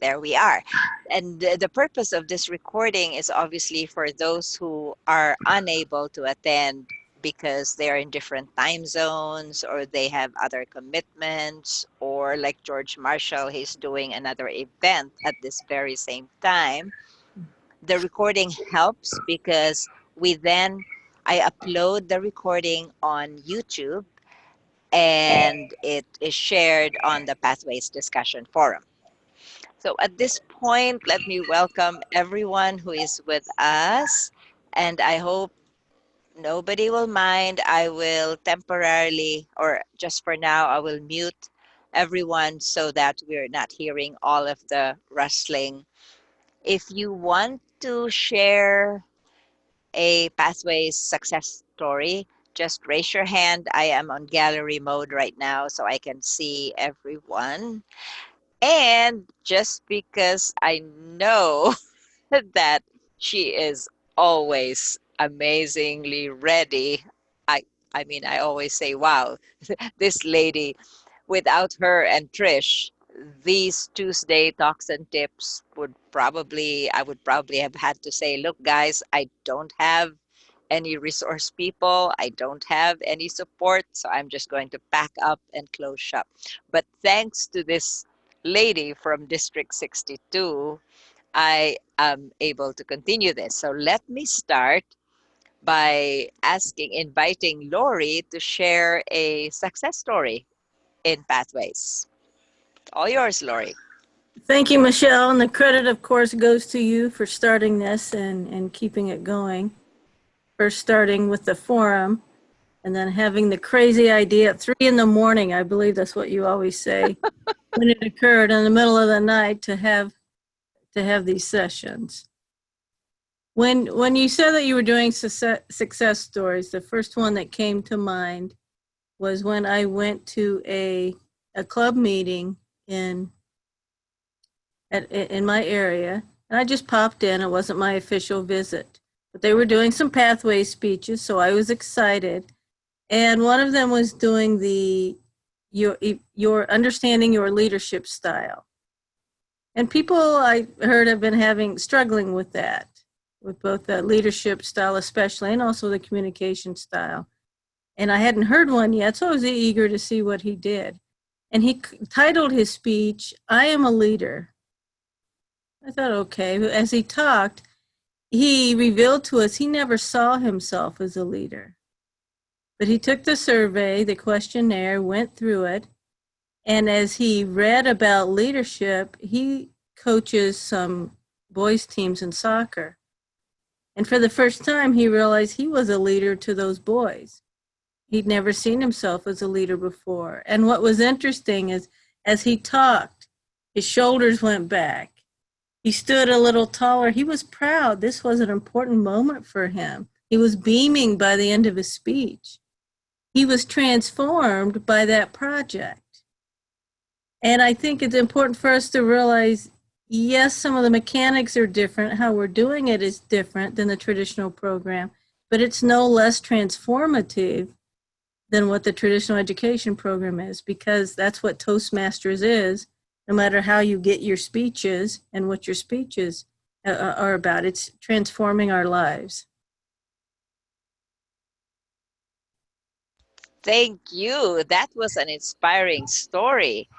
There we are. And the purpose of this recording is obviously for those who are unable to attend because they're in different time zones or they have other commitments, or like George Marshall, he's doing another event at this very same time. The recording helps because I upload the recording on YouTube and it is shared on the Pathways discussion forum. So at this point, let me welcome everyone who is with us. And I hope nobody will mind. I will temporarily, or just for now, I will mute everyone so that we're not hearing all of the rustling. If you want to share a Pathways success story, just raise your hand. I am on gallery mode right now, so I can see everyone. And just because I know that she is always amazingly ready, I I mean I always say, wow, this lady, without her and Trish, these Tuesday talks and tips I would probably have had to say, look guys, I don't have any resource people. I don't have any support, so I'm just going to pack up and close shop. But thanks to this lady from District 62, I am able to continue this. So let me start by inviting Lori to share a success story in Pathways. All yours, Lori. Thank you, Michelle. And the credit, of course, goes to you for starting this and keeping it going. First, starting with the forum and then having the crazy idea at 3 in the morning. I believe that's what you always say when it occurred in the middle of the night to have these sessions. When you said that you were doing success stories, the first one that came to mind was when I went to a club meeting in my area, and I just popped in. It wasn't my official visit, but they were doing some pathway speeches, so I was excited. And one of them was doing your understanding your leadership style. And people I heard have been struggling with that, with both the leadership style especially, and also the communication style. And I hadn't heard one yet, so I was eager to see what he did. And he titled his speech, "I Am a Leader." I thought, okay. As he talked, he revealed to us he never saw himself as a leader. But he took the survey, the questionnaire, went through it, and as he read about leadership, he coaches some boys' teams in soccer. And for the first time, he realized he was a leader to those boys. He'd never seen himself as a leader before. And what was interesting is, as he talked, his shoulders went back. He stood a little taller. He was proud. This was an important moment for him. He was beaming by the end of his speech. He was transformed by that project. And I think it's important for us to realize, yes, some of the mechanics are different. How we're doing it is different than the traditional program, but it's no less transformative than what the traditional education program is, because that's what Toastmasters is, no matter how you get your speeches and what your speeches are about. It's transforming our lives. Thank you. That was an inspiring story.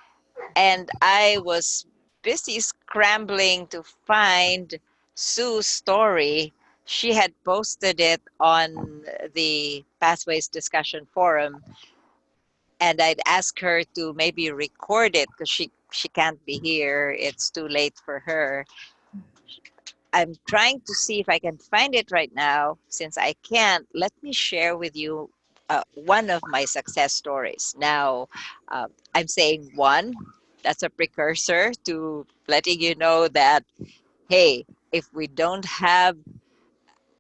And I was busy scrambling to find Sue's story. She had posted it on the Pathways discussion forum, and I'd ask her to maybe record it because she can't be here. It's too late for her. I'm trying to see if I can find it right now. Since I can't, let me share with you one of my success stories. Now, I'm saying one, that's a precursor to letting you know that, hey, if we don't have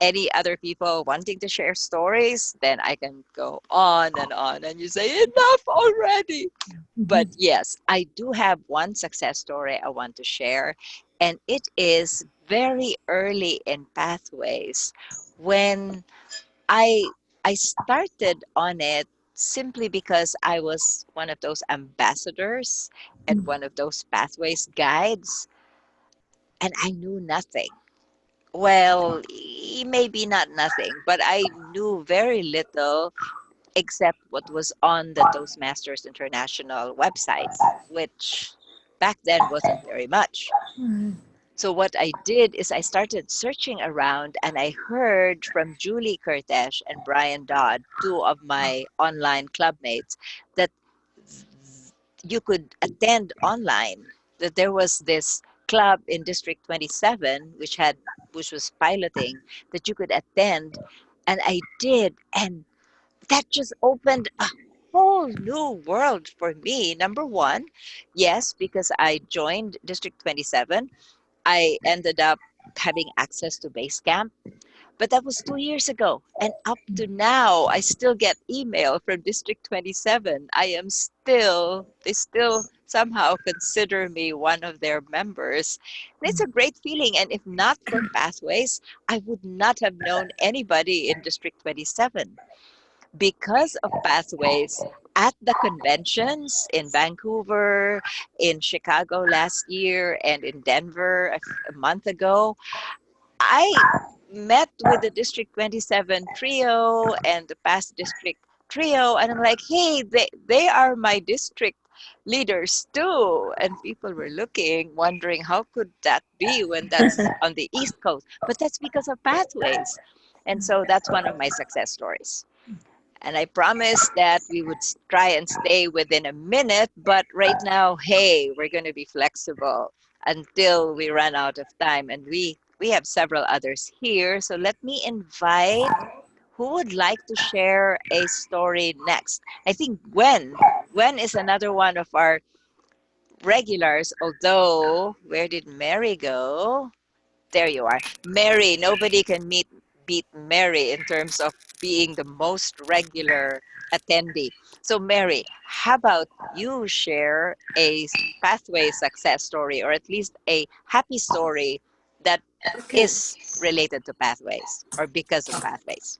any other people wanting to share stories, then I can go on and on. And you say, enough already. But yes, I do have one success story I want to share, and it is very early in Pathways when I I started on it simply because I was one of those ambassadors and one of those pathways guides, and I knew nothing. Well, maybe not nothing, but I knew very little except what was on the Toastmasters International website, which back then wasn't very much. Right. So what I did is I started searching around and I heard from Julie Kurtesh and Brian Dodd, two of my online clubmates, that you could attend online. That there was this club in District 27 which was piloting that you could attend, and I did, and that just opened a whole new world for me. Number one, yes, because I joined District 27, I ended up having access to base camp, but that was 2 years ago. And up to now, I still get email from District 27. They still somehow consider me one of their members. And it's a great feeling. And if not for Pathways, I would not have known anybody in District 27. Because of Pathways, at the conventions in Vancouver, in Chicago last year, and in Denver a month ago, I met with the District 27 trio and the past district trio, and I'm like, hey, they are my district leaders too. And people were looking, wondering how could that be when that's on the East Coast? But that's because of Pathways. And so that's one of my success stories. And I promised that we would try and stay within a minute, but right now, hey, we're going to be flexible until we run out of time. And we have several others here. So let me invite who would like to share a story next. I think Gwen is another one of our regulars, although where did Mary go? There you are. Mary, nobody can beat Mary in terms of being the most regular attendee. So Mary, how about you share a pathway success story, or at least a happy story that Okay. is related to pathways or because of pathways?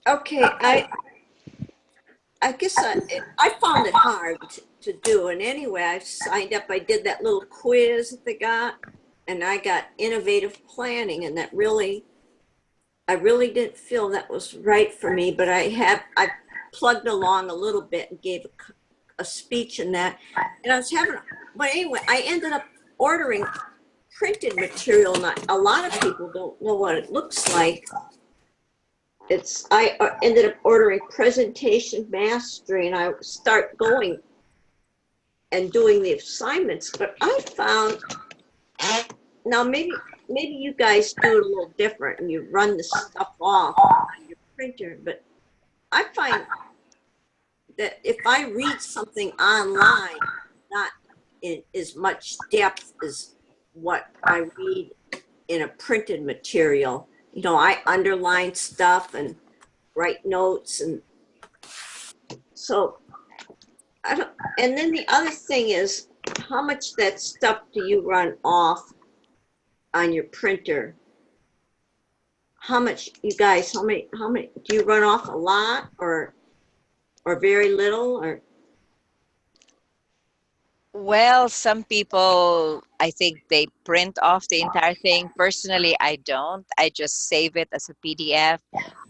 Okay. I guess I found it hard to do. And anyway, I signed up. I did that little quiz that they got, and I got innovative planning, and I really didn't feel that was right for me. But I plugged along a little bit and gave a speech in that, and but anyway, I ended up ordering printed material. Not a lot of people don't know what it looks like. I ended up ordering presentation mastery, and I start going and doing the assignments. But I found, now maybe you guys do it a little different and you run the stuff off on your printer, but I find that if I read something online, not in as much depth as what I read in a printed material, I underline stuff and write notes, and so I don't. And then the other thing is, how much that stuff do you run off on your printer? How much, you guys? How many do you run off? A lot, or very little, or? Well, some people, I think they print off the entire thing. Personally, I don't. I just save it as a PDF.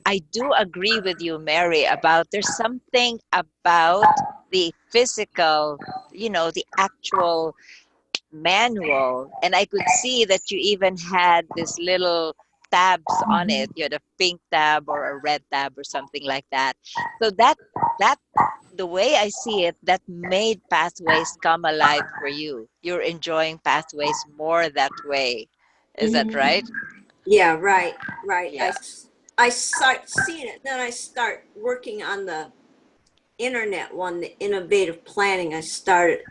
I do agree with you, Mary, about there's something about the physical, the actual manual. And I could see that you even had this little tabs on it. You had a pink tab or a red tab or something like that. So that the way I see it, that made Pathways come alive for you. You're enjoying Pathways more that way. Is that Mhm. right? Yeah, right. Yeah. I start seeing it, then I start working on the internet one, the innovative planning. I started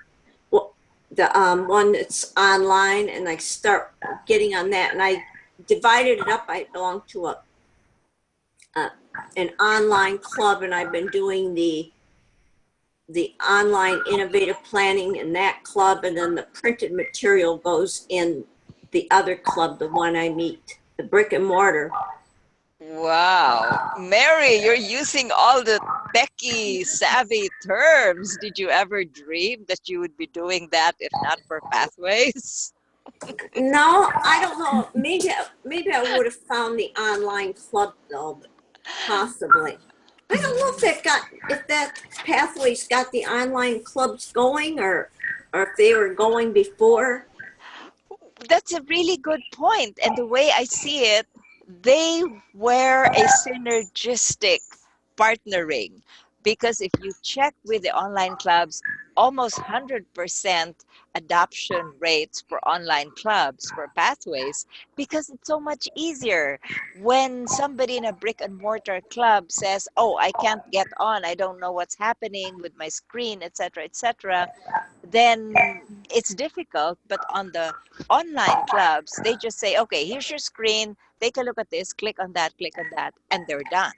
the one that's online, and I start getting on that, and I divided it up. I belong to an online club, and I've been doing the online innovative planning in that club, and then the printed material goes in the other club, the one I meet, the brick and mortar. Wow. Mary, you're using all the techie savvy terms. Did you ever dream that you would be doing that if not for Pathways? No, I don't know. Maybe I would have found the online club though, possibly. I don't know if that Pathways got the online clubs going, or if they were going before. That's a really good point. And the way I see it, they were a synergistic partnering. Because if you check with the online clubs, almost 100% adoption rates for online clubs for Pathways, because it's so much easier when somebody in a brick and mortar club says, oh, I can't get on, I don't know what's happening with my screen, etc., etc., then it's difficult. But on the online clubs, they just say, okay, here's your screen, take a look at this, click on that, and they're done.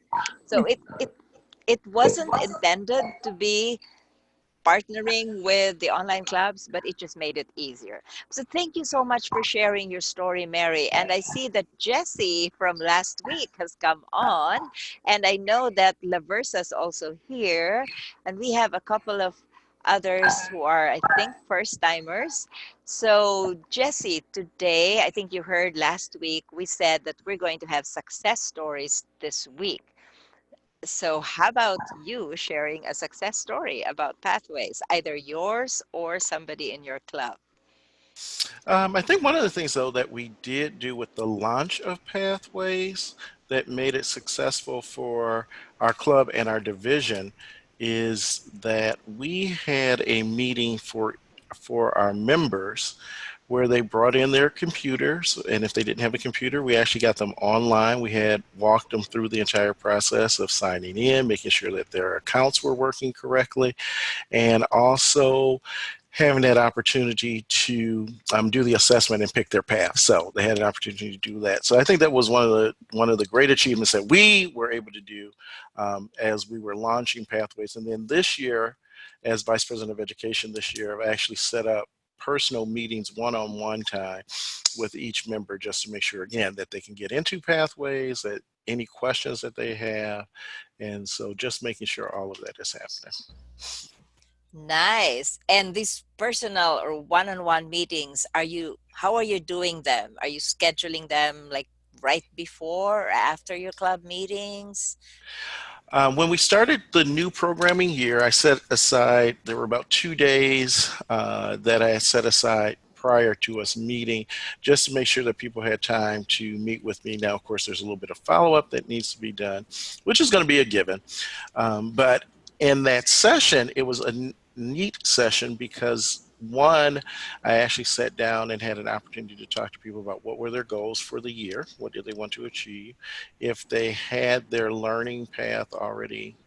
So it wasn't intended to be partnering with the online clubs, but it just made it easier. So thank you so much for sharing your story, Mary. And I see that Jessie from last week has come on, and I know that Laversa's also here, and we have a couple of others who are, I think, first timers. So Jessie, today, I think you heard last week, we said that we're going to have success stories this week. So, how about you sharing a success story about Pathways, either yours or somebody in your club? I think one of the things, though, that we did do with the launch of Pathways that made it successful for our club and our division is that we had a meeting for our members where they brought in their computers, and if they didn't have a computer, we actually got them online. We had walked them through the entire process of signing in, making sure that their accounts were working correctly, and also having that opportunity to do the assessment and pick their path. So they had an opportunity to do that. So I think that was one of the great achievements that we were able to do as we were launching Pathways. And then this year, as Vice President of Education this year, I've actually set up personal meetings one-on-one time with each member just to make sure, again, that they can get into Pathways, that any questions that they have. And so just making sure all of that is happening. Nice. And these personal or one-on-one meetings, how are you doing them? Are you scheduling them like right before or after your club meetings? When we started the new programming year, I set aside, there were about 2 days that I had set aside prior to us meeting just to make sure that people had time to meet with me. Now, of course, there's a little bit of follow up that needs to be done, which is going to be a given. But in that session, it was a neat session because one, I actually sat down and had an opportunity to talk to people about what were their goals for the year, what did they want to achieve, if they had their learning path already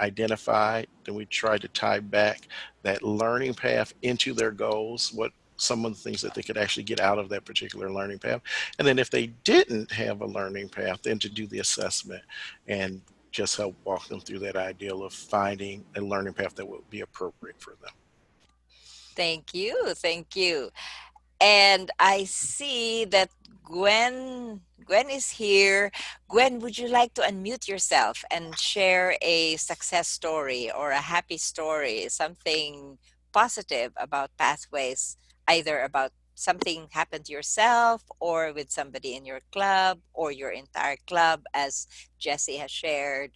identified, then we tried to tie back that learning path into their goals, what some of the things that they could actually get out of that particular learning path. And then if they didn't have a learning path, then to do the assessment and just help walk them through that ideal of finding a learning path that would be appropriate for them. Thank you. Thank you. And I see that Gwen is here. Gwen, would you like to unmute yourself and share a success story or a happy story, something positive about Pathways, either about something happened to yourself or with somebody in your club or your entire club, as Jessie has shared?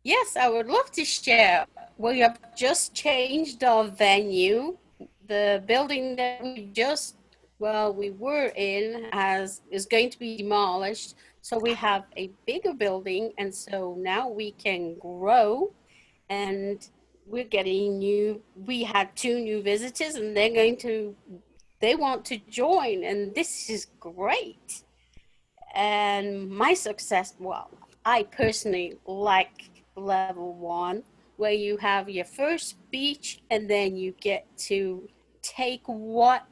Yes, I would love to share. We have just changed our venue. The building that we were in is going to be demolished. So we have a bigger building, and so now we can grow, and we're getting we had 2 new visitors, and they want to join, and this is great. And my success, well, I personally like level 1, where you have your first speech and then you get to take what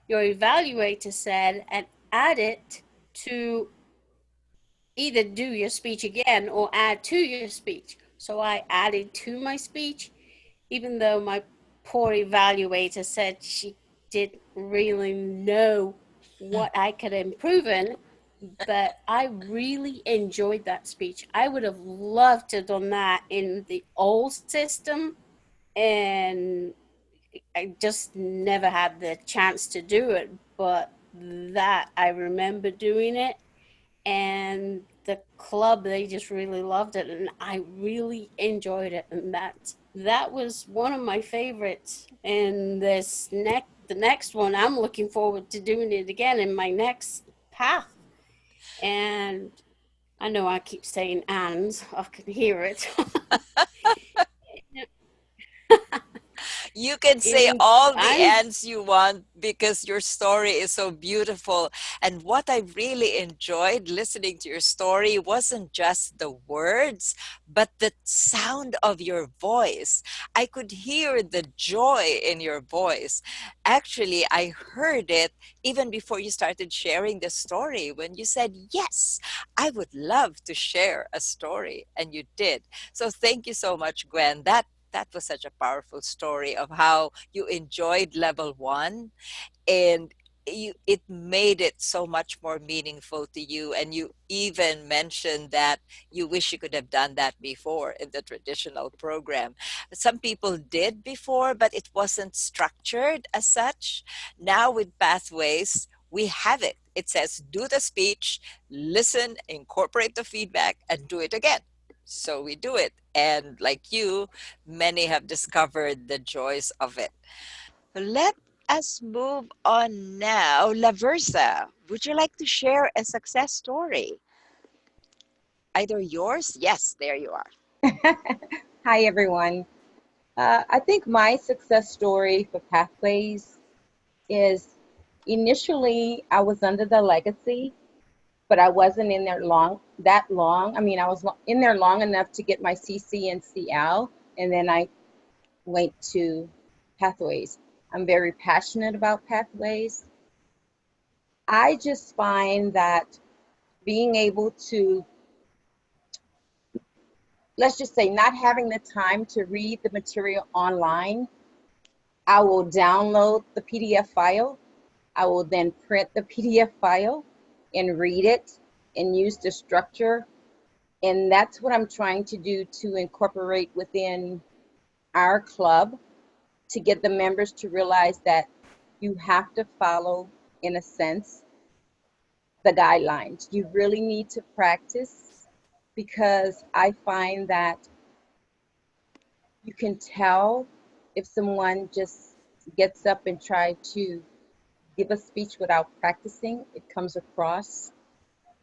your evaluator said and add it to either do your speech again or add to your speech. So I added to my speech, even though my poor evaluator said she didn't really know what I could improve in. but I really enjoyed that speech. I would have loved to have done that in the old system, and I just never had the chance to do it. But that I remember doing it, and the club, they just really loved it, and I really enjoyed it, and that was one of my favorites. And the next one, I'm looking forward to doing it again in my next path. And I know I keep saying ands, I can hear it. You can say And all the I'm ends you want because your story is so beautiful. And what I really enjoyed listening to your story wasn't just the words, but the sound of your voice. I could hear the joy in your voice. Actually, I heard it even before you started sharing the story when you said, yes, I would love to share a story. And you did. So thank you so much, Gwen. That was such a powerful story of how you enjoyed level one, and it made it so much more meaningful to you. And you even mentioned that you wish you could have done that before in the traditional program. Some people did before, but it wasn't structured as such. Now with pathways, we have it. It says do the speech, listen, incorporate the feedback, and do it again. So we do it, and like you, many have discovered the joys of it. Let us move on now. Laversa, would you like to share a success story? Either yours? Yes, there you are. Hi, everyone. I think my success story for Pathways is initially I was under the legacy, but I wasn't in there that long. I mean, I was in there long enough to get my CC and CL, and then I went to Pathways. I'm very passionate about Pathways. I just find that being able to, let's just say, not having the time to read the material online, I will download the PDF file. I will then print the PDF file and read it and use the structure. And that's what I'm trying to do to incorporate within our club to get the members to realize that you have to follow, in a sense, the guidelines. You really need to practice because I find that you can tell if someone just gets up and try to give a speech without practicing. It comes across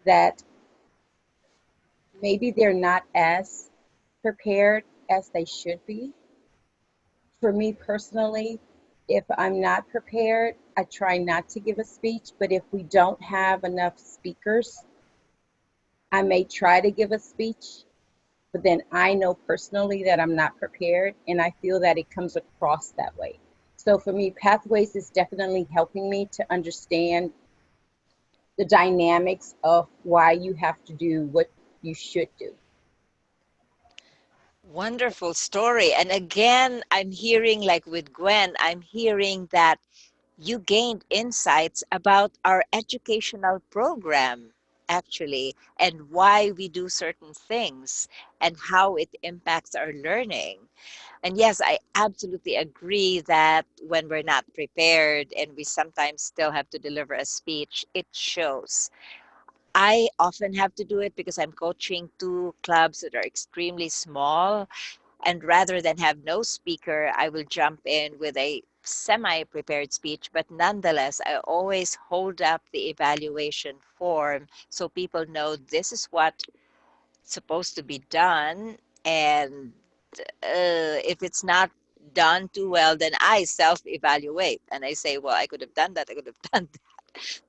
that maybe they're not as prepared as they should be. For me personally, if I'm not prepared, I try not to give a speech, but if we don't have enough speakers, I may try to give a speech, but then I know personally that I'm not prepared, and I feel that it comes across that way. So for me, Pathways is definitely helping me to understand the dynamics of why you have to do what you should do. Wonderful story. And again, I'm hearing, like with Gwen, I'm hearing that you gained insights about our educational program, actually, and why we do certain things and how it impacts our learning. And yes, I absolutely agree that when we're not prepared and we sometimes still have to deliver a speech, it shows. I often have to do it because I'm coaching two clubs that are extremely small. And rather than have no speaker, I will jump in with a semi prepared speech. But nonetheless, I always hold up the evaluation form so people know this is what's supposed to be done. And if it's not done too well, then I self evaluate and I say, well, I could have done that. I could have done that.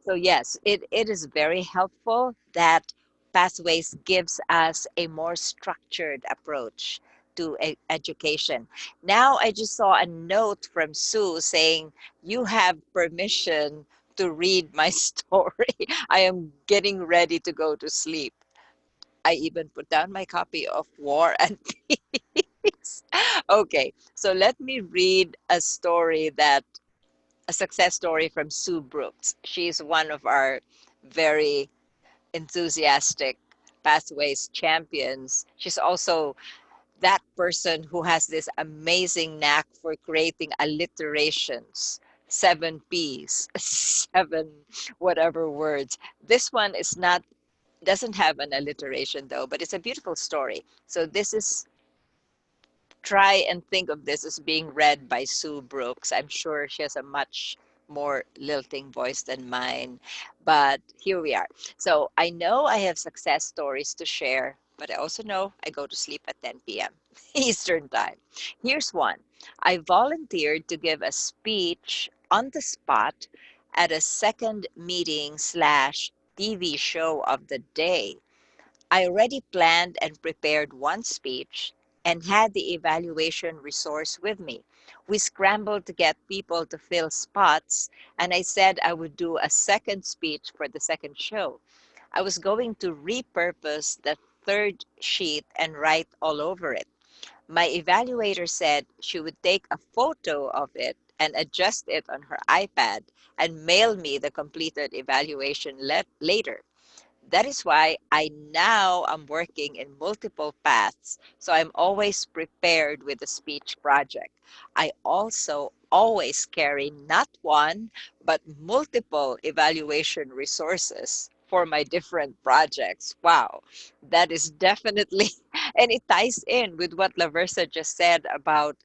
So, yes, it is very helpful that Pathways gives us a more structured approach to education. Now, I just saw a note from Sue saying, you have permission to read my story. I am getting ready to go to sleep. I even put down my copy of War and Peace. Okay, so let me read a success story from Sue Brooks. She's one of our very enthusiastic Pathways champions. She's also that person who has this amazing knack for creating alliterations, seven P's, seven whatever words. This one is not, doesn't have an alliteration though, but it's a beautiful story. So this is, try and think of this as being read by Sue Brooks. I'm sure she has a much more lilting voice than mine, but here we are. So I know I have success stories to share, but I also know I go to sleep at 10 p.m. Eastern Time. Here's one. I volunteered to give a speech on the spot at a second meeting slash TV show of the day. I already planned and prepared one speech and had the evaluation resource with me. We scrambled to get people to fill spots, and I said I would do a second speech for the second show. I was going to repurpose the third sheet and write all over it. My evaluator said she would take a photo of it and adjust it on her iPad and mail me the completed evaluation later. That is why I now am working in multiple paths, so I'm always prepared with a speech project. I also always carry not one, but multiple evaluation resources for my different projects. Wow, that is definitely, and it ties in with what Laversa just said about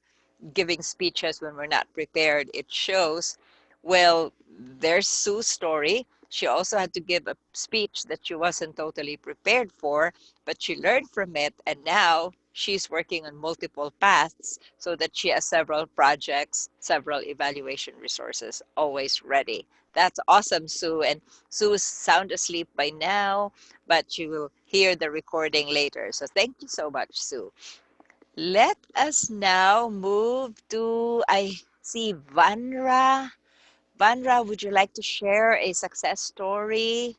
giving speeches when we're not prepared. It shows, well, there's Sue's story. She also had to give a speech that she wasn't totally prepared for, but she learned from it, and now she's working on multiple paths so that she has several projects, several evaluation resources always ready. That's awesome, Sue. And Sue is sound asleep by now, but she will hear the recording later. So thank you so much, Sue. Let us now move to, I see Vanra. Vanra, would you like to share a success story?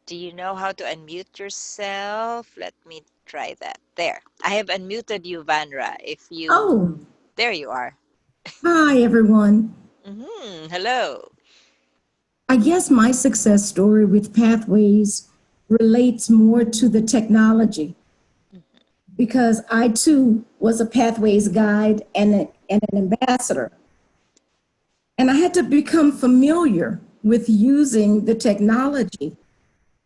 Do you know how to unmute yourself? Let me try that. There. I have unmuted you, Vanra. If you, Oh, there you are. hi everyone. Hello. I guess my success story with Pathways relates more to the technology because I too was a Pathways guide and an ambassador. And I had to become familiar with using the technology.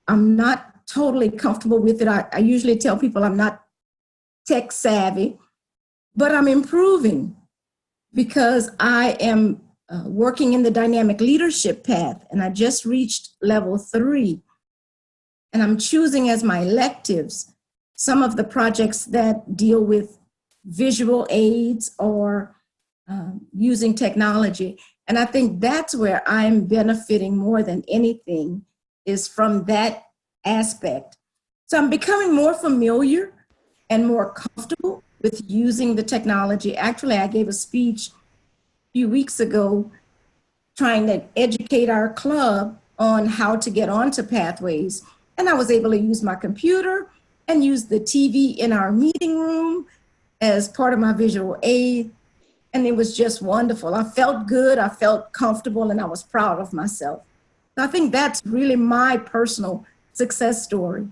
I'm not totally comfortable with it. I usually tell people I'm not tech savvy, but I'm improving because I am working in the dynamic leadership path, and I just reached level 3. And I'm choosing as my electives some of the projects that deal with visual aids or using technology. And I think that's where I'm benefiting more than anything, is from that aspect. So I'm becoming more familiar and more comfortable with using the technology. Actually, I gave a speech few weeks ago trying to educate our club on how to get onto Pathways. And I was able to use my computer and use the TV in our meeting room as part of my visual aid. And it was just wonderful. I felt good, I felt comfortable, and I was proud of myself. So I think that's really my personal success story.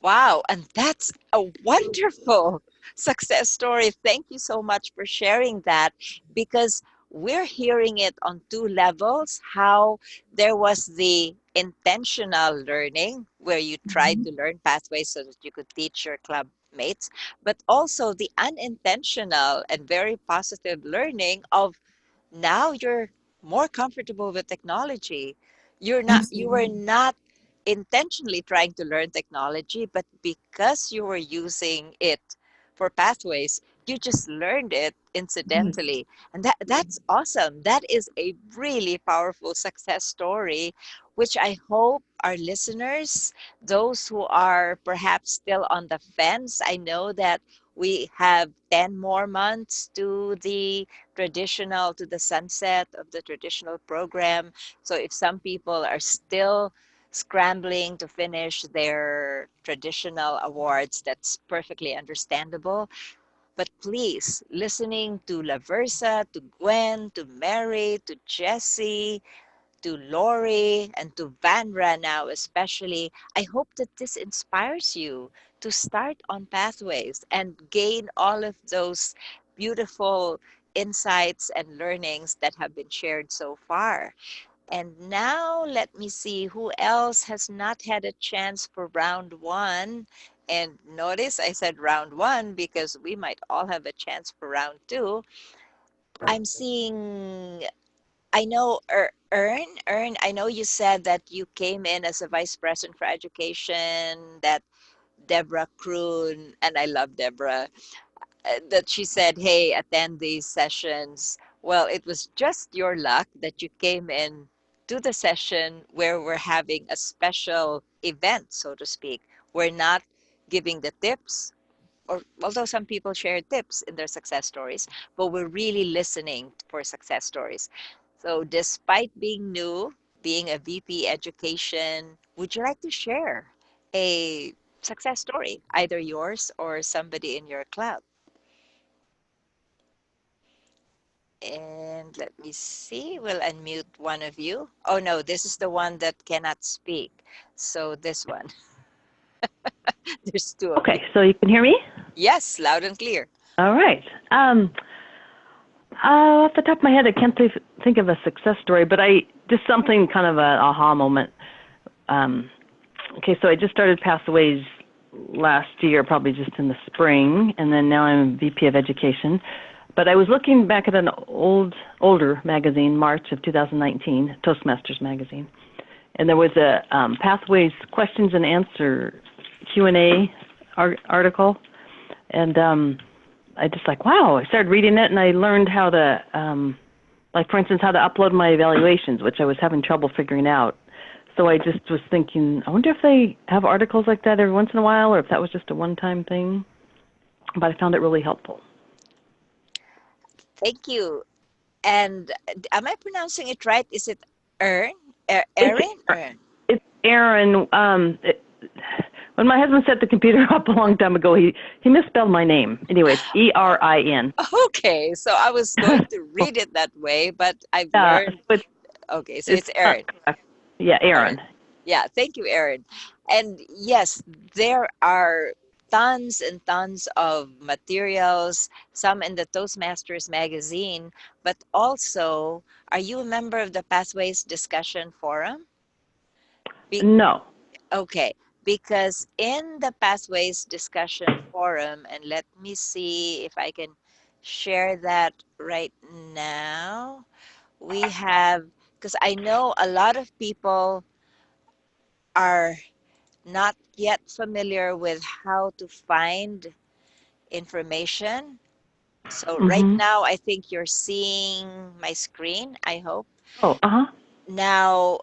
Wow, and that's a wonderful success story. Thank you so much for sharing that, because we're hearing it on two levels. How there was the intentional learning where you tried to learn pathways so that you could teach your club mates, but also the unintentional and very positive learning of, now you're more comfortable with technology. You were Absolutely. not intentionally trying to learn technology, but because you were using it for pathways, you just learned it Yes. incidentally. And that's awesome. That is a really powerful success story, which I hope our listeners, those who are perhaps still on the fence, I know that we have 10 more months to the sunset of the traditional program. So if some people are still scrambling to finish their traditional awards, that's perfectly understandable. But please, listening to Laversa, to Gwen, to Mary, to Jessie, to Lori and to Vanra now especially, I hope that this inspires you to start on Pathways and gain all of those beautiful insights and learnings that have been shared so far. And now let me see who else has not had a chance for round one. And notice I said round one because we might all have a chance for round two. I'm seeing, I know Ern, I know you said that you came in as a vice president for education, that Deborah Kroon, and I love Deborah, that she said, hey, attend these sessions. Well, it was just your luck that you came in to the session where we're having a special event, so to speak. We're not giving the tips, or although some people share tips in their success stories, but we're really listening for success stories. So despite being new, being a VP education, would you like to share a success story, either yours or somebody in your club? And let me see, we'll unmute one of you. Oh no, this is the one that cannot speak. So this one, there's two of you. Okay, so you can hear me? Yes, loud and clear. All right. Off the top of my head, I can't think of a success story, but just something kind of an aha moment. Okay, so I just started Pathways last year, probably just in the spring, and then now I'm VP of Education. But I was looking back at an older magazine, March of 2019, Toastmasters magazine, and there was a Pathways questions and answer Q&A article, and I just like, wow, I started reading it, and I learned how to, like, for instance, how to upload my evaluations, which I was having trouble figuring out. So I just was thinking, I wonder if they have articles like that every once in a while, or if that was just a one-time thing. But I found it really helpful. Thank you. And am I pronouncing it right? Is it Ern? Erin? Ern. It's Aaron. When my husband set the computer up a long time ago, he misspelled my name. Anyway, it's Erin. Okay, so I was going to read it that way, but I've learned. Okay, so it's Erin. Correct. Yeah, Aaron. Yeah, thank you, Erin. And yes, there are tons and tons of materials, some in the Toastmasters magazine, but also, are you a member of the Pathways Discussion Forum? No. Okay, because in the Pathways Discussion Forum, and let me see if I can share that right now, we have, because I know a lot of people are not yet familiar with how to find information. So right now, I think you're seeing my screen, I hope. Oh, Now,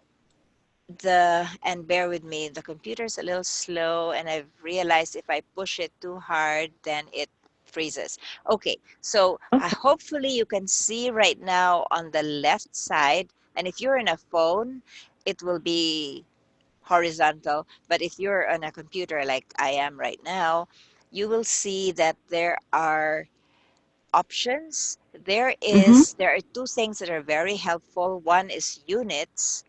and bear with me, the computer's a little slow, and I've realized if I push it too hard, then it freezes. Okay, so hopefully you can see right now on the left side, and if you're in a phone, it will be horizontal, but if you're on a computer like I am right now, you will see that there are options. There are two things that are very helpful. One is units,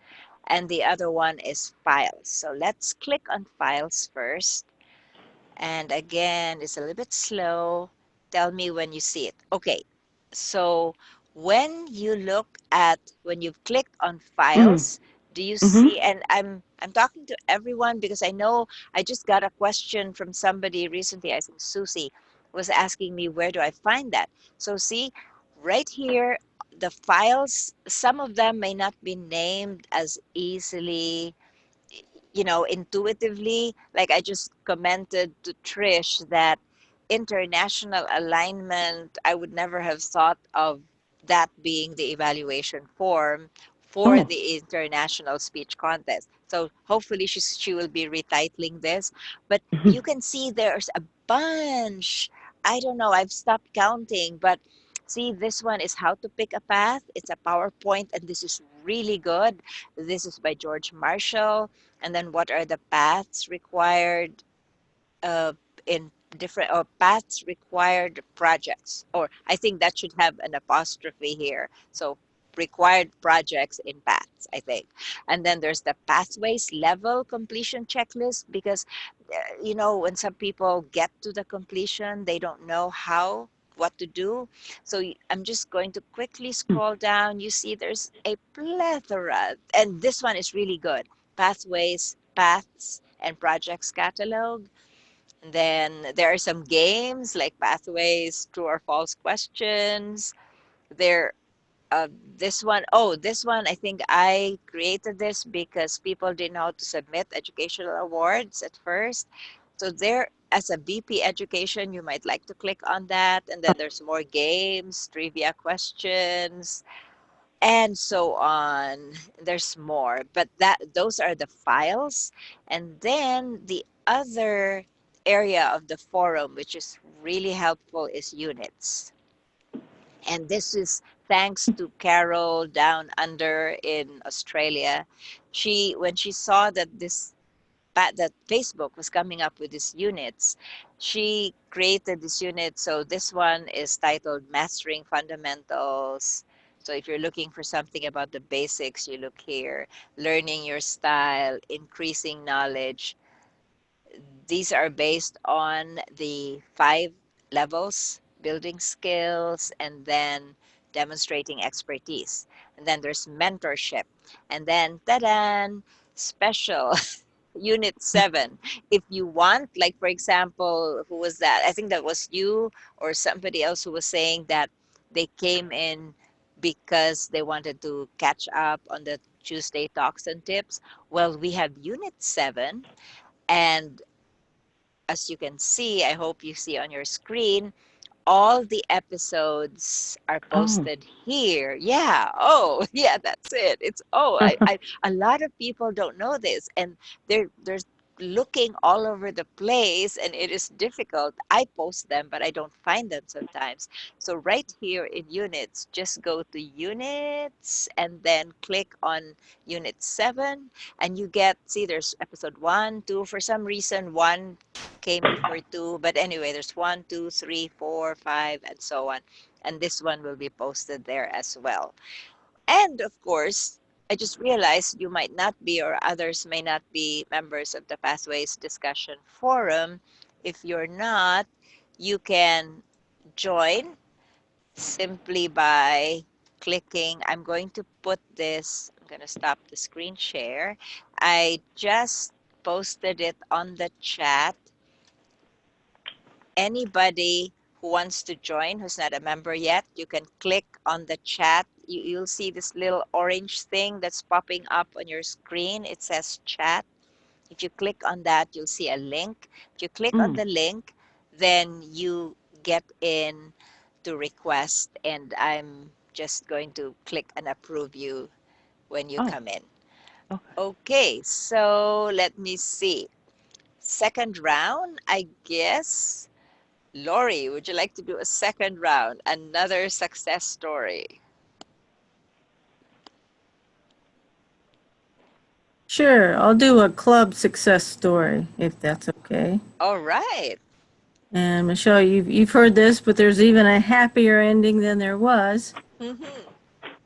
and the other one is files. So let's click on files first. And again, it's a little bit slow. Tell me when you see it. Okay, so when you've clicked on files, do you see, and I'm talking to everyone because I know I just got a question from somebody recently, I think Susie was asking me, where do I find that? So see, right here, the files, some of them may not be named as easily, intuitively. Like I just commented to Trish that international alignment, I would never have thought of that being the evaluation form for the international speech contest. So hopefully she will be retitling this. But you can see there's a bunch. I don't know, I've stopped counting, but see, this one is how to pick a path. It's a PowerPoint, and this is really good. This is by George Marshall. And then what are the paths required in different, or paths required projects? Or I think that should have an apostrophe here. So required projects in paths, I think. And then there's the pathways level completion checklist, because when some people get to the completion, they don't know what to do. So I'm just going to quickly scroll down. You see there's a plethora, and this one is really good. Pathways, paths, and projects catalog. And then there are some games like pathways, true or false questions. There uh, this one, I think I created this because people didn't know how to submit educational awards at first. So there, as a BP education, you might like to click on that. And then there's more games, trivia questions, and so on. There's more, but those are the files. And then the other area of the forum, which is really helpful, is units. And this is thanks to Carol down under in Australia. When she saw that that Facebook was coming up with these units, she created this unit. So this one is titled Mastering Fundamentals. So if you're looking for something about the basics, you look here. Learning your style, increasing knowledge. These are based on the 5 levels: building skills, and then demonstrating expertise. And then there's mentorship. And then, ta-da, special unit 7. If you want, like, for example, who was that? I think that was you or somebody else who was saying that they came in because they wanted to catch up on the Tuesday talks and tips. Well, we have unit 7, and as you can see, I hope you see on your screen, all the episodes are Oh. posted here. Yeah. Oh, yeah, that's it. A lot of people don't know this, and they're looking all over the place, and it is difficult. I post them, but I don't find them sometimes. So right here in units, just go to units and then click on unit 7, and you see there's episode 1, 2. For some reason, 1 came before 2, but anyway, there's 1, 2, 3, 4, 5, and so on. And this one will be posted there as well. And of course, I just realized you might not be, or others may not be, members of the Pathways Discussion Forum. If you're not, you can join simply by clicking. I'm going to stop the screen share. I just posted it on the chat. Anybody who wants to join, who's not a member yet, you can click on the chat. You'll see this little orange thing that's popping up on your screen. It says chat. If you click on that, you'll see a link. If you click on the link, then you get in to request, and I'm just going to click and approve you when you come in. Okay. Okay, so let me see. Second round, I guess. Lori, would you like to do a second round? Another success story. Sure, I'll do a club success story, if that's okay. All right. And Michelle, you've heard this, but there's even a happier ending than there was. Mm-hmm.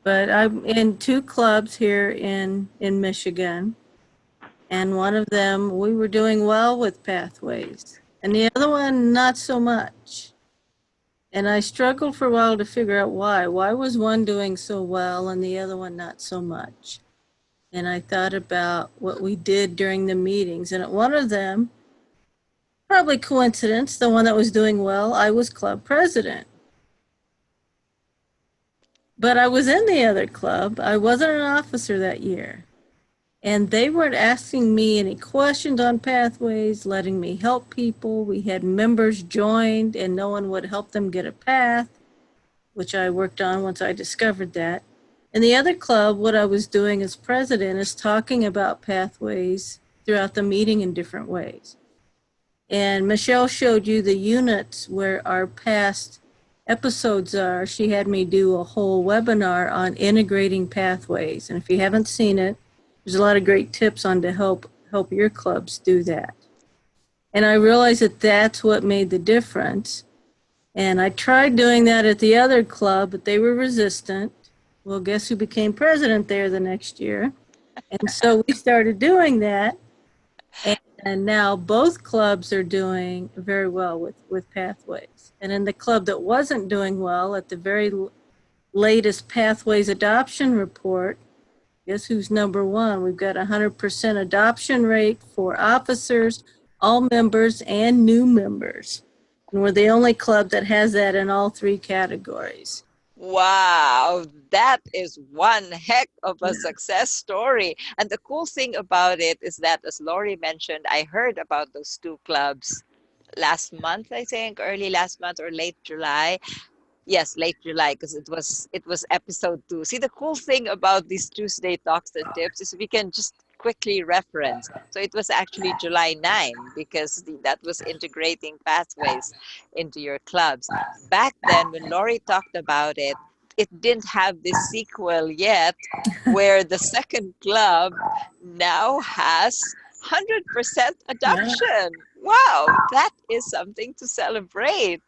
But I'm in 2 clubs here in Michigan. And one of them, we were doing well with Pathways. And the other one, not so much. And I struggled for a while to figure out why. Why was one doing so well and the other one not so much? And I thought about what we did during the meetings. And at one of them, probably coincidence, the one that was doing well, I was club president. But I was in the other club. I wasn't an officer that year. And they weren't asking me any questions on Pathways, letting me help people. We had members joined and no one would help them get a path, which I worked on once I discovered that. In the other club, what I was doing as president is talking about Pathways throughout the meeting in different ways. And Michelle showed you the units where our past episodes are. She had me do a whole webinar on integrating Pathways. And if you haven't seen it, there's a lot of great tips on to help your clubs do that. And I realized that that's what made the difference. And I tried doing that at the other club, but they were resistant. Well, guess who became president there the next year? And so we started doing that. And now both clubs are doing very well with Pathways. And in the club that wasn't doing well, at the very latest Pathways adoption report, guess who's number one? We've got 100% adoption rate for officers, all members, and new members. And we're the only club that has that in all three categories. Wow, that is one heck of a success story. And the cool thing about it is that, as Lori mentioned, I heard about those two clubs last month, I think, early last month or late July. Yes, late July, because it was episode 2. See, the cool thing about these Tuesday talks and tips is we can just quickly reference. So it was actually July 9 because that was integrating pathways into your clubs. Back then, when Lori talked about it, it didn't have this sequel yet, where the second club now has 100% adoption. Wow, that is something to celebrate.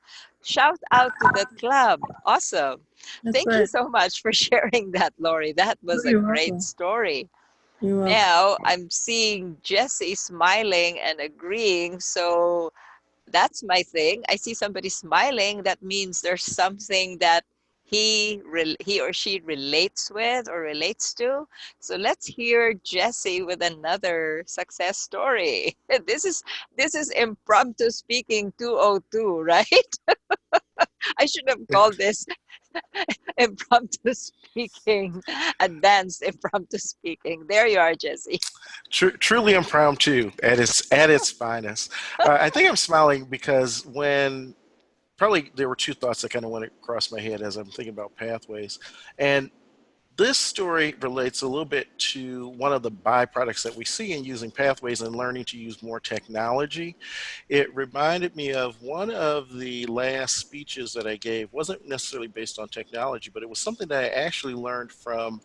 Shout out to that club. Awesome. That's Thank you right. so much for sharing that, Lori. That was a You're great welcome. story. You're welcome. Now I'm seeing Jesse smiling and agreeing. So that's my thing. I see somebody smiling. That means there's something that he or she relates with or relates to. So let's hear Jesse with another success story. This is impromptu speaking 202, right? I should have called this impromptu speaking, advanced impromptu speaking. There you are, Jesse. Truly impromptu at its finest. I think I'm smiling because when probably there were two thoughts that kind of went across my head as I'm thinking about pathways, and this story relates a little bit to one of the byproducts that we see in using pathways and learning to use more technology. It reminded me of one of the last speeches that I gave. Wasn't necessarily based on technology, but it was something that I actually learned from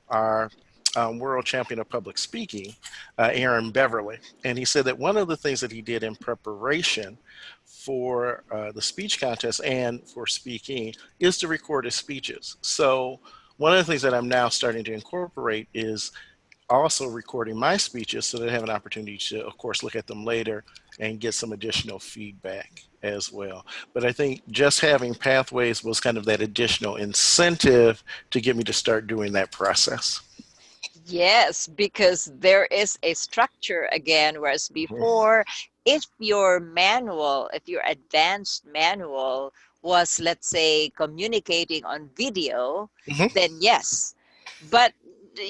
our world champion of public speaking, Aaron Beverly. And he said that one of the things that he did in preparation for the speech contest and for speaking is to record his speeches. So one of the things that I'm now starting to incorporate is also recording my speeches so that I have an opportunity to, of course, look at them later and get some additional feedback as well. But I think just having pathways was kind of that additional incentive to get me to start doing that process. Yes, because there is a structure again, whereas before, if your advanced manual was, let's say, communicating on video, Mm-hmm. then yes. But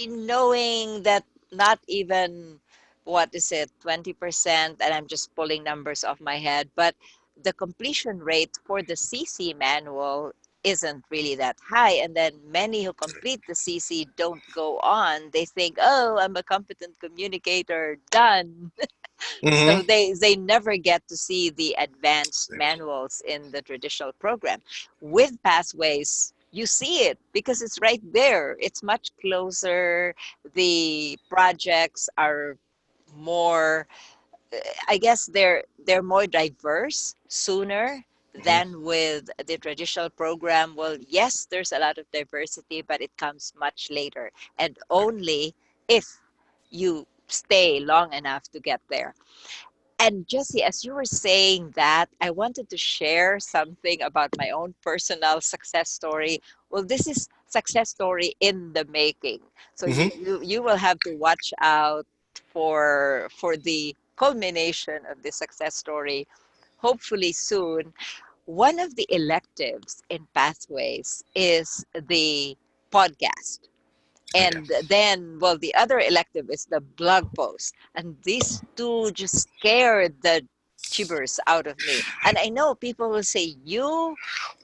knowing that not even, what is it, 20%, and I'm just pulling numbers off my head, but the completion rate for the CC manual isn't really that high, and then many who complete the CC don't go on. They think, oh, I'm a competent communicator, done. So Mm-hmm. they never get to see the advanced manuals in the traditional program. With pathways, you see it because it's right there. It's much closer. The projects are more, I guess they're more diverse sooner than with the traditional program. Well, yes, there's a lot of diversity, but it comes much later, and only if you stay long enough to get there. And Jesse, as you were saying that, I wanted to share something about my own personal success story. Well, this is success story in the making. So Mm-hmm. you will have to watch out for the culmination of the success story, hopefully soon. One of the electives in Pathways is the podcast. Okay. And then, well, the other elective is the blog post. And these two just scared the gibbers out of me. And I know people will say, you,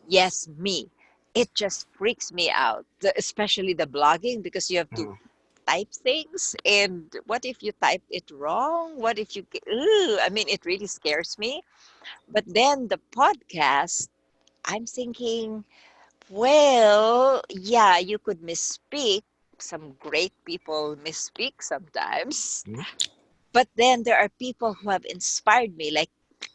yes, me. It just freaks me out, especially the blogging, because you have to type things. And what if you type it wrong? What if you, I mean, it really scares me. But then the podcast, I'm thinking, well, yeah, you could misspeak. Some great people misspeak sometimes. Mm-hmm. But then there are people who have inspired me, like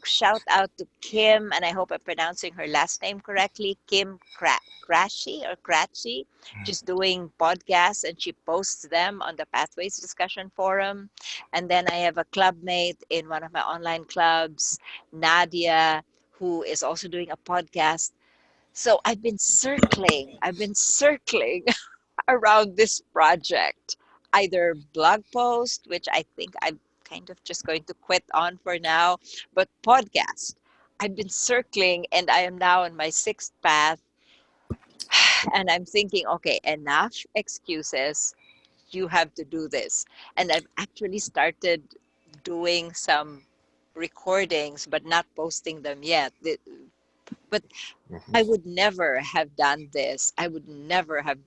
shout out to Kim, and I hope I'm pronouncing her last name correctly, Kim Crashi or Cratchy. She's doing podcasts and she posts them on the Pathways discussion forum. And then I have a clubmate in one of my online clubs, Nadia, who is also doing a podcast. So I've been circling around this project, either blog post, which I think I'm kind of just going to quit on for now, but podcast. I've been circling and I am now on my sixth path, and I'm thinking, okay, enough excuses. You have to do this. And I've actually started doing some recordings, but not posting them yet. But I would never have done this. I would never have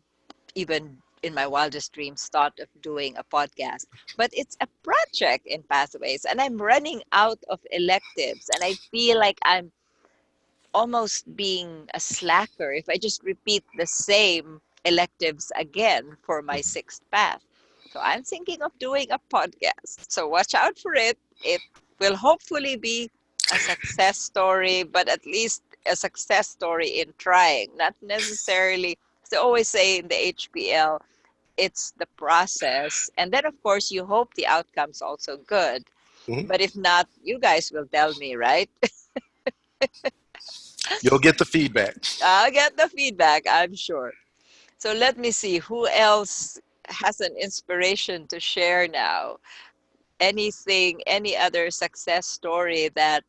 even in my wildest dreams thought of doing a podcast, but it's a project in Pathways, and I'm running out of electives, and I feel like I'm almost being a slacker if I just repeat the same electives again for my sixth path. So I'm thinking of doing a podcast, so watch out for it. It will hopefully be a success story, but at least a success story in trying, not necessarily. They always say in the HPL, it's the process. And then, of course, you hope the outcome's also good. Mhm. But if not, you guys will tell me, right? You'll get the feedback. I'll get the feedback, I'm sure. So let me see who else has an inspiration to share now. Anything, any other success story that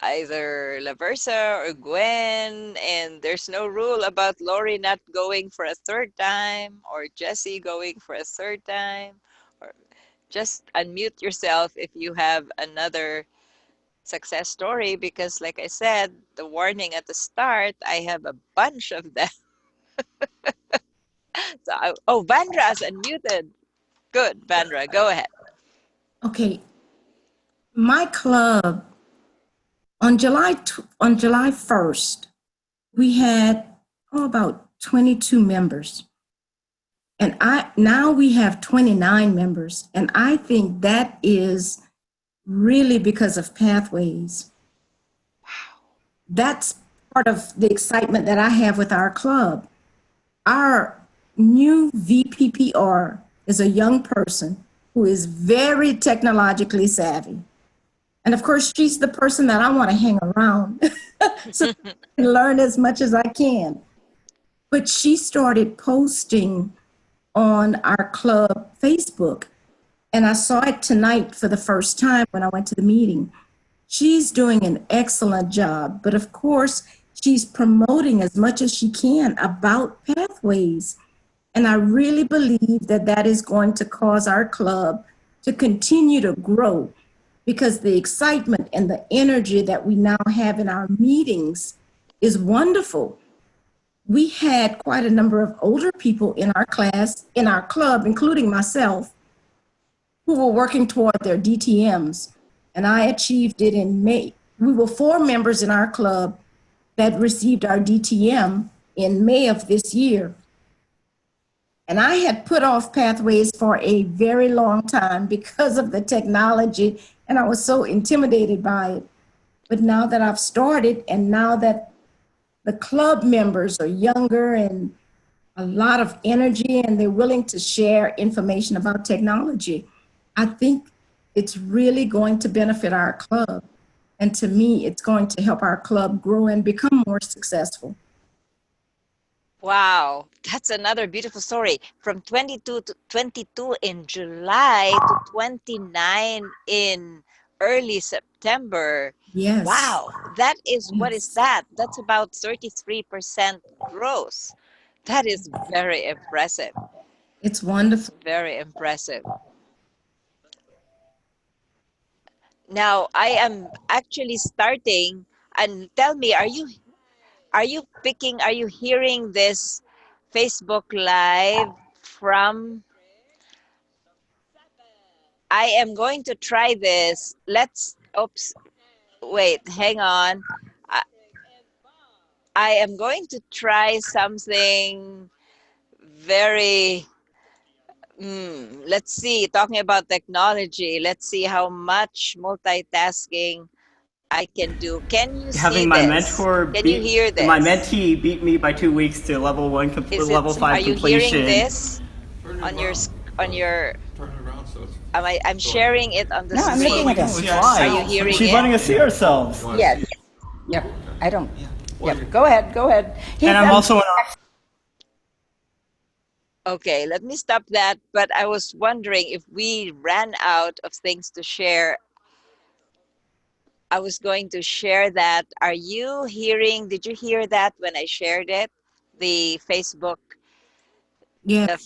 either Laversa or Gwen, and there's no rule about Lori not going for a third time or Jesse going for a third time. Or just unmute yourself if you have another success story, because like I said, the warning at the start, I have a bunch of them. Oh, Vandra's unmuted. Good, Vandra, go ahead. Okay, my club on July 1st, we had about 22 members. And now we have 29 members. And I think that is really because of Pathways. That's part of the excitement that I have with our club. Our new VPPR is a young person who is very technologically savvy. And of course, she's the person that I want to hang around so I can learn as much as I can. But she started posting on our club Facebook, and I saw it tonight for the first time when I went to the meeting. She's doing an excellent job, but of course, she's promoting as much as she can about Pathways. And I really believe that that is going to cause our club to continue to grow, because the excitement and the energy that we now have in our meetings is wonderful. We had quite a number of older people in our class, in our club, including myself, who were working toward their DTMs. And I achieved it in May. We were 4 members in our club that received our DTM in May of this year. And I had put off Pathways for a very long time because of the technology, and I was so intimidated by it. But now that I've started, and now that the club members are younger and a lot of energy, and they're willing to share information about technology, I think it's really going to benefit our club. And to me, it's going to help our club grow and become more successful. Wow, that's another beautiful story. From 22 in July to 29 in early September. Yes. Wow, that is, what is Yes. that? That's about 33% growth. That is very impressive. It's wonderful. Very impressive. Now, I am actually starting, and tell me, are you hearing this Facebook Live from, I am going to try this. Oops, wait, hang on. I, I am going to try something very, let's see, talking about technology, let's see how much multitasking I can do. Can you see Having my this? mentor Can you hear beat my this? mentee beat me by 2 weeks to level 1 Is level it? Are 5 you hearing completion. this Turn it on your around. on your? Turn it around so it's I'm so I sharing it on the No, I'm So looking we at screen. can him. see Are you ourselves. hearing She's it? letting us see ourselves. want to Yes. see. Yep. I don't. Well, Yep. Go ahead. Go ahead. And I'm also Okay, let me stop that. But I was wondering if we ran out of things to share. I was going to share that. Are you hearing? Did you hear that when I shared it? The Facebook, Yeah. the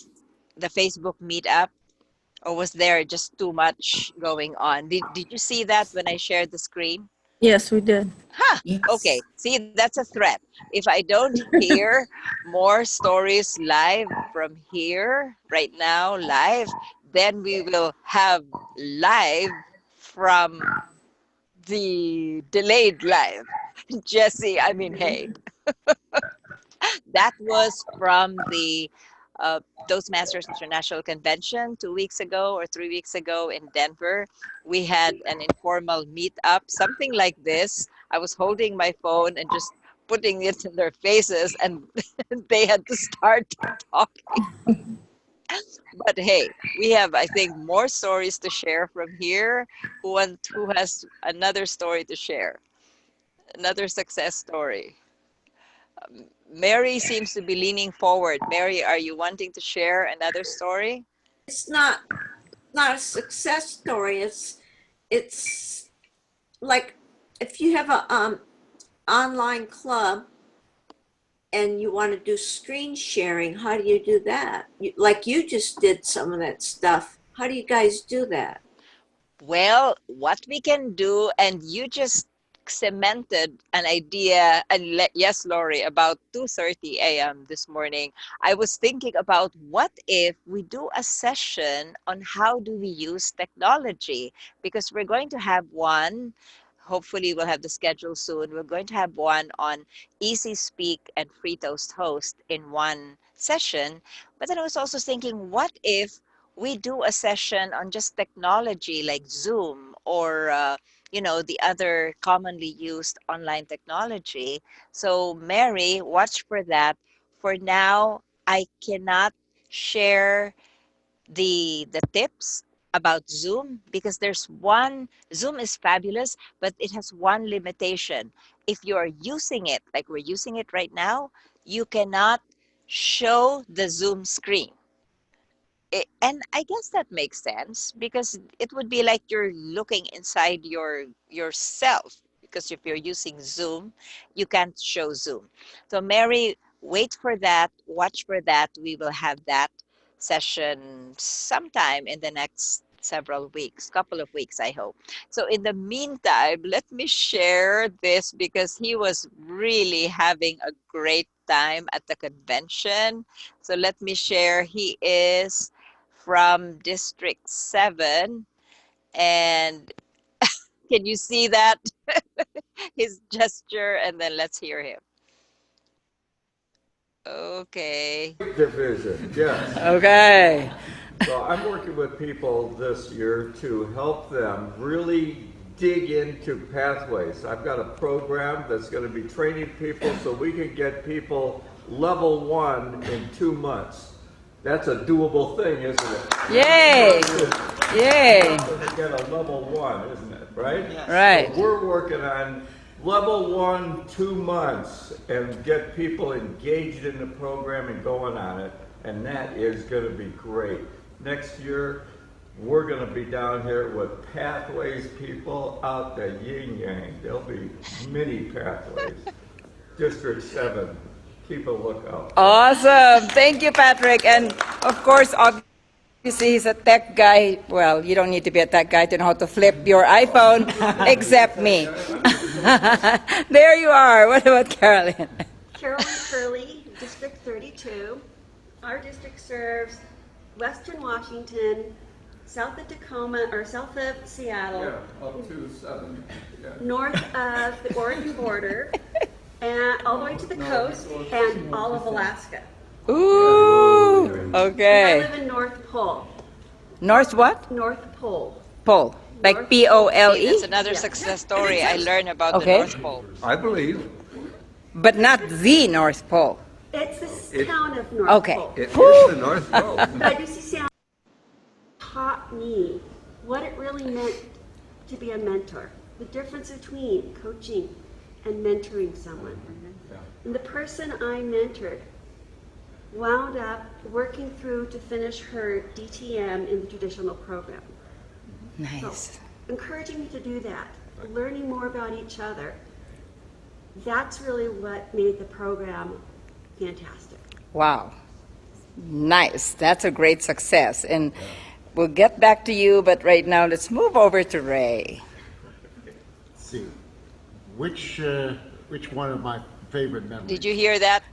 the Facebook meetup, or was there just too much going on? Did you see that when I shared the screen? Yes, we did. Huh. Yes. Okay. See, that's a threat. If I don't hear more stories live from here right now, live, then we will have live from the delayed live. Jesse, I mean, hey, that was from the uh, Toastmasters International Convention 2 weeks ago or 3 weeks ago in Denver. We had an informal meetup, something like this. I was holding my phone and just putting it in their faces, and they had to start talking. But hey, we have, I think, more stories to share from here. Who has another story to share? Another success story. Mary seems to be leaning forward. Mary, are you wanting to share another story? It's not a success story. It's like if you have a online club and you want to do screen sharing, how do you do that? Like you just did some of that stuff. How do you guys do that? Well, what we can do, and you just cemented an idea, and yes, Lori, about 2:30 a.m. this morning, I was thinking about what if we do a session on how do we use technology, because we're going to have one. Hopefully, we'll have the schedule soon. We're going to have one on Easy Speak and Free Toast Host in one session. But then I was also thinking, what if we do a session on just technology like Zoom or the other commonly used online technology. So Mary, watch for that. For now, I cannot share the tips about Zoom because there's one. Zoom is fabulous, but it has one limitation. If you are using it like we're using it right now, you cannot show the Zoom screen. And I guess that makes sense because it would be like you're looking inside yourself, because if you're using Zoom, you can't show Zoom. So Mary, wait for that, watch for that. We will have that session sometime in the next several weeks, couple of weeks, I hope. So in the meantime, let me share this because he was really having a great time at the convention. So let me share. He is from District 7. And can you see that? His gesture, and then let's hear him. Okay. Division, yes. Okay. So I'm working with people this year to help them really dig into pathways. I've got a program that's going to be training people so we can get people level 1 in 2 months. That's a doable thing, isn't it? Yay. Yay. To get a level 1, isn't it? Right? Yes. Right. So we're working on level 1, 2 months, and get people engaged in the program and going on it. And that is going to be great. Next year, we're going to be down here with pathways people out the yin yang. There'll be many pathways. District 7. Keep a lookout. Awesome. Thank you, Patrick. And of course, obviously, he's a tech guy. Well, you don't need to be a tech guy to know how to flip your iPhone, except me. There you are. What about Carolyn? Carolyn Curley, District 32. Our district serves Western Washington, south of Tacoma, or south of Seattle. Yeah, up to 7. Yeah. North of the Oregon border, and all the way to the coast, and all of Alaska. Ooh, I okay. live in North Pole. North what? North Pole. Pole. Like North POLE? See, that's another Yes. success story. I learned about the Okay. North Pole. I believe But not the North Pole. It's the It- town of North Okay. Pole. it is the North Pole. But you see, Sam taught me what it really meant to be a mentor, the difference between coaching and mentoring someone. And the person I mentored wound up working through to finish her DTM in the traditional program. Nice. So, encouraging me to do that, learning more about each other, that's really what made the program fantastic. Wow. Nice. That's a great success. And we'll get back to you, but right now let's move over to Ray. Let's see, which one of my favorite memories? Did you hear that?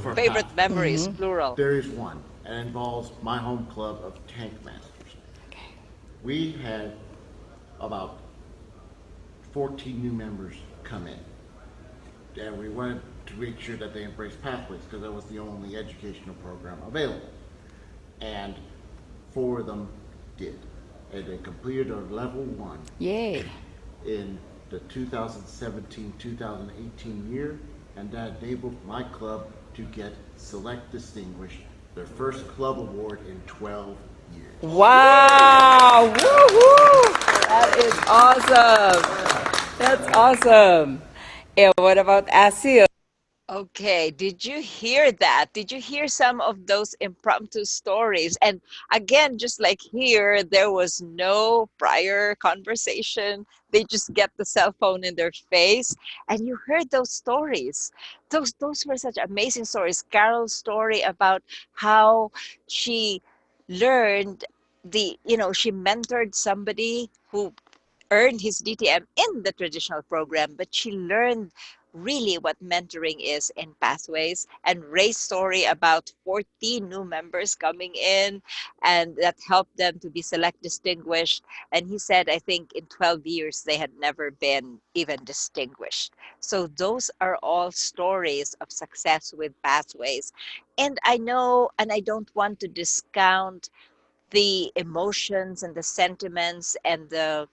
For Favorite Pat. memories, plural. There is one, and it involves my home club of Tank Masters. We had about 14 new members come in, and we wanted to make sure that they embraced Pathways because that was the only educational program available. And 4 of them did, and they completed their level 1 Yay. in the 2017-2018 year, and that enabled my club to get Select Distinguished, their first club award in 12 years. Wow. Woo-hoo. That is awesome. That's awesome. And what about Asil? Okay, did you hear that? Did you hear some of those impromptu stories? And again, just like here, there was no prior conversation. They just get the cell phone in their face, and you heard those stories. Those were such amazing stories. Carol's story about how she learned she mentored somebody who earned his DTM in the traditional program, but she learned really what mentoring is in Pathways. And Ray's story about 14 new members coming in, and that helped them to be select distinguished. And he said, I think in 12 years, they had never been even distinguished. So those are all stories of success with Pathways. And I know, and I don't want to discount the emotions and the sentiments and the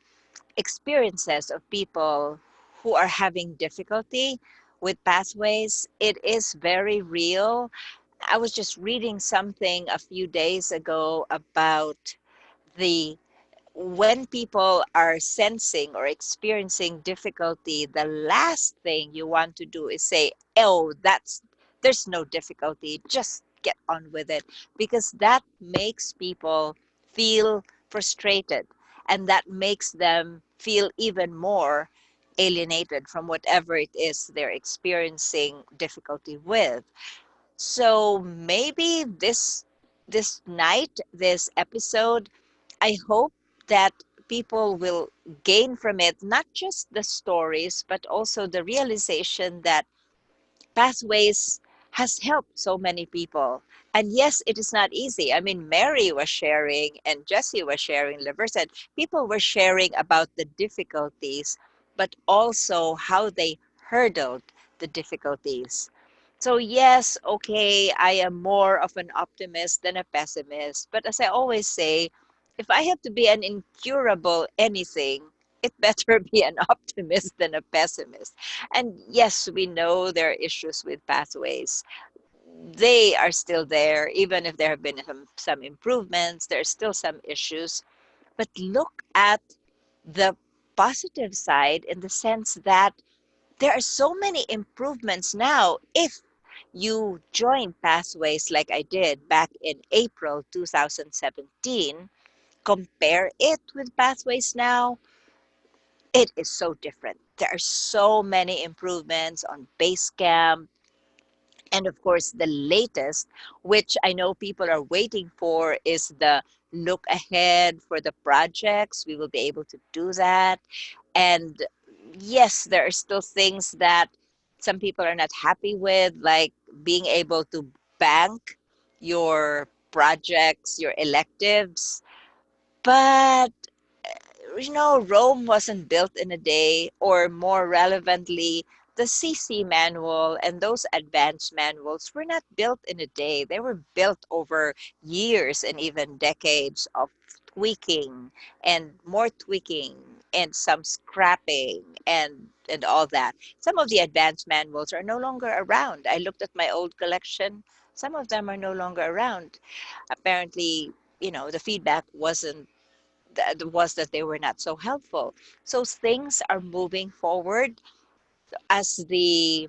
experiences of people who are having difficulty with Pathways. It is very real. I was just reading something a few days ago about the when people are sensing or experiencing difficulty, the last thing you want to do is say, oh, there's no difficulty, just get on with it, because that makes people feel frustrated, and that makes them feel even more alienated from whatever it is they're experiencing difficulty with. So maybe this night, this episode, I hope that people will gain from it not just the stories, but also the realization that Pathways has helped so many people. And yes, it is not easy. I mean, Mary was sharing and Jesse was sharing, Lever said, people were sharing about the difficulties, but also how they hurdled the difficulties. So yes, okay, I am more of an optimist than a pessimist. But as I always say, if I have to be an incurable anything, it better be an optimist than a pessimist. And yes, we know there are issues with Pathways. They are still there, even if there have been some improvements, there are still some issues. But look at the positive side in the sense that there are so many improvements now. If you join Pathways like I did back in April 2017, compare it with Pathways now, it is so different. There are so many improvements on Basecamp. And of course, the latest, which I know people are waiting for, is the look ahead for the projects. We will be able to do that. And yes, there are still things that some people are not happy with, like being able to bank your projects, your electives. But Rome wasn't built in a day, or more relevantly, the CC manual and those advanced manuals were not built in a day. They were built over years and even decades of tweaking and more tweaking and some scrapping and all that. Some of the advanced manuals are no longer around. I looked at my old collection. Some of them are no longer around. Apparently, the feedback was that they were not so helpful. So things are moving forward. As the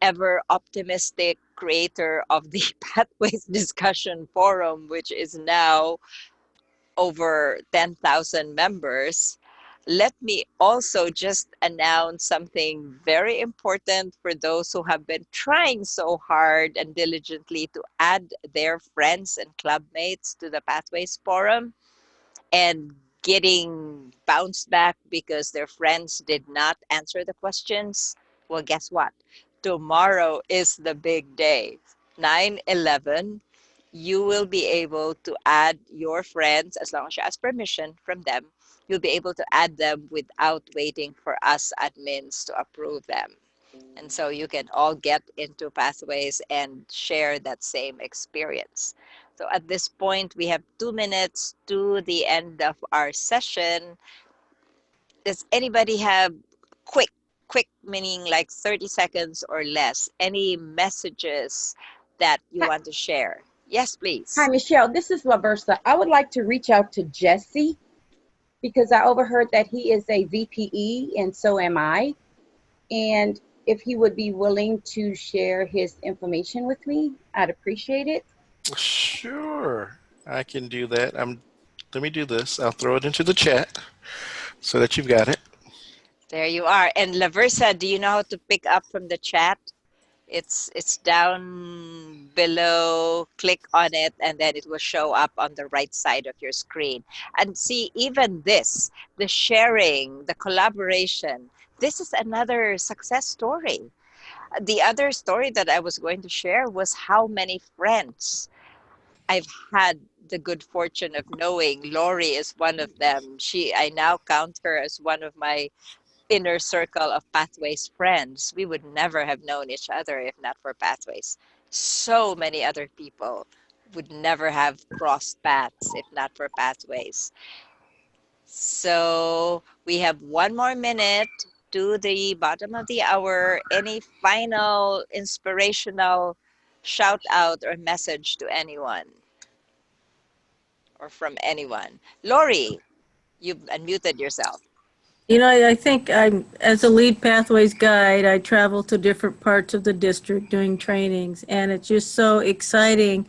ever optimistic creator of the Pathways Discussion Forum, which is now over 10,000 members, let me also just announce something very important for those who have been trying so hard and diligently to add their friends and clubmates to the Pathways Forum and getting bounced back because their friends did not answer the questions. Well, guess what? Tomorrow is the big day, 9/11. You will be able to add your friends as long as you ask permission from them. You'll be able to add them without waiting for us admins to approve them. And so you can all get into Pathways and share that same experience. So at this point, we have 2 minutes to the end of our session. Does anybody have quick, quick meaning like 30 seconds or less, any messages that you Hi, want to share? Yes, hi, please. Michelle. This is LaVersa. I would like to reach out to Jesse because I overheard that he is a VPE and so am I. And if he would be willing to share his information with me, I'd appreciate it. Sure, I can do that. Let me do this. I'll throw it into the chat so that you've got it. There you are. And Laversa, do you know how to pick up from the chat? It's down below. Click on it, and then it will show up on the right side of your screen. And see, even this, the sharing, the collaboration, this is another success story. The other story that I was going to share was how many friends I've had the good fortune of knowing. Lori is one of them. I now count her as one of my inner circle of Pathways friends. We would never have known each other if not for Pathways. So many other people would never have crossed paths if not for Pathways. So we have 1 more minute to the bottom of the hour. Any final inspirational shout out or message to anyone or from anyone? Lori, you've unmuted yourself. I think as a lead pathways guide, I travel to different parts of the district doing trainings, and it's just so exciting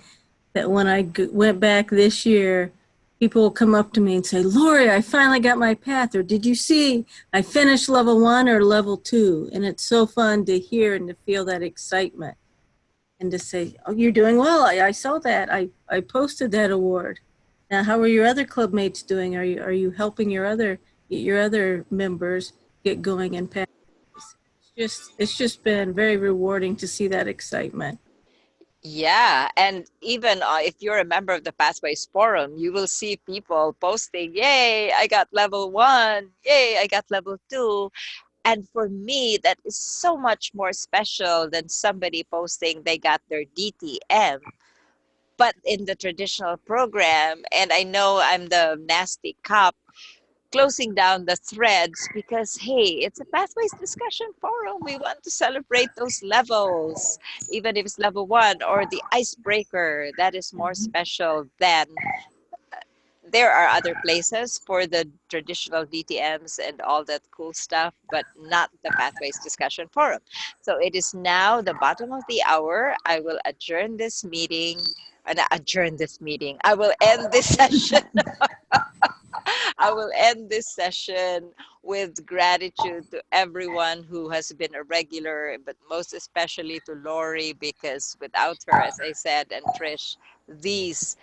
that when I went back this year, people will come up to me and say, Lori, I finally got my path, or did you see I finished level 1 or level 2? And it's so fun to hear and to feel that excitement and to say, oh, you're doing well. I saw that. I posted that award. Now, how are your other club mates doing? Are you helping your other members get going and pass? It's just been very rewarding to see that excitement. Yeah, and even if you're a member of the Pathways Forum, you will see people posting, "Yay, I got level 1. Yay, I got level 2." And for me, that is so much more special than somebody posting they got their DTM. But in the traditional program, and I know I'm the nasty cop closing down the threads because hey, it's a Pathways Discussion Forum. We want to celebrate those levels, even if it's level 1 or the icebreaker. That is more special than there are other places for the traditional DTMs and all that cool stuff, but not the Pathways Discussion Forum. So it is now the bottom of the hour. I will adjourn this meeting. Adjourn this meeting. I will end this session. I will end this session with gratitude to everyone who has been a regular, but most especially to Lori, because without her, as I said, and Trish, these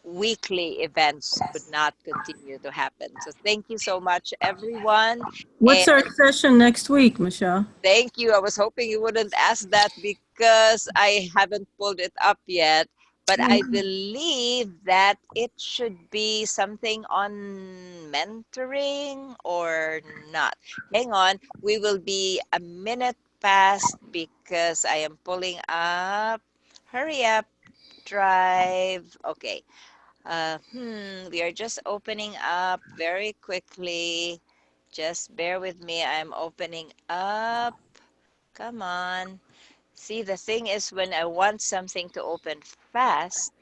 weekly events could not continue to happen. So thank you so much, everyone. What's our And session next week, Michelle? thank you. I was hoping you wouldn't ask that because I haven't pulled it up yet. But I believe that it should be something on mentoring or not. Hang on. We will be a minute past because I am pulling up. Hurry up, drive. Okay. We are just opening up very quickly. Just bear with me. I'm opening up. Come on. See, the thing is, when I want something to open fast,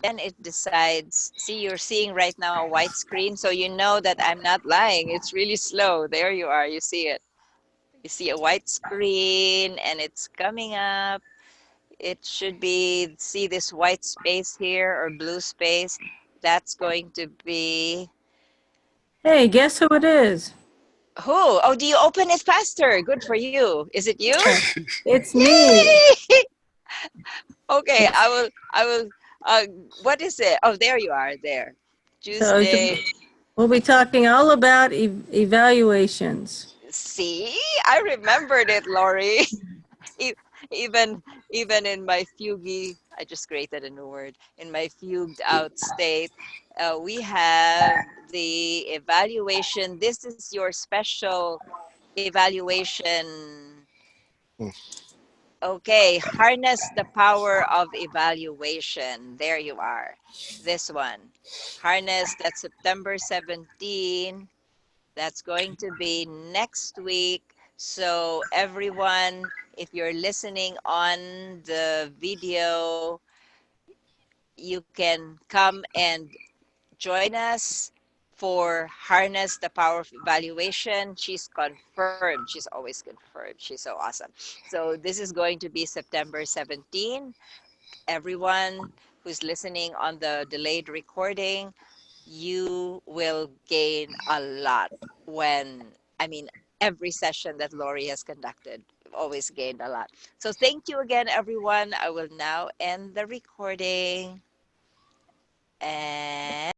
then it decides. See, you're seeing right now a white screen, so you know that I'm not lying. It's really slow. There you are. You see it. You see a white screen and it's coming up. It should be, see this white space here or blue space? That's going to be, Hey, guess who it is? who? Oh, do you open it faster? Good for you. Is it you? Yeah, it's me. Yay! Okay, It's, I will, uh, what is it? Oh, there you are, there. so Tuesday. we'll be talking all about evaluations. See, I remembered it, Lori. E- even even in my fugue, I just created a new word. In my fugued out state, we have the evaluation. This is your special evaluation. Okay, harness the power of evaluation. There you are. This one. Harness, that's September 17. That's going to be next week. So, everyone, if you're listening on the video, you can come and join us for Harness the Power of Evaluation. She's confirmed. She's always confirmed. She's so awesome. So, this is going to be September 17. Everyone who's listening on the delayed recording, you will gain a lot when, I mean, every session that Lori has conducted, we've always gained a lot. So thank you again, everyone. I will now end the recording. And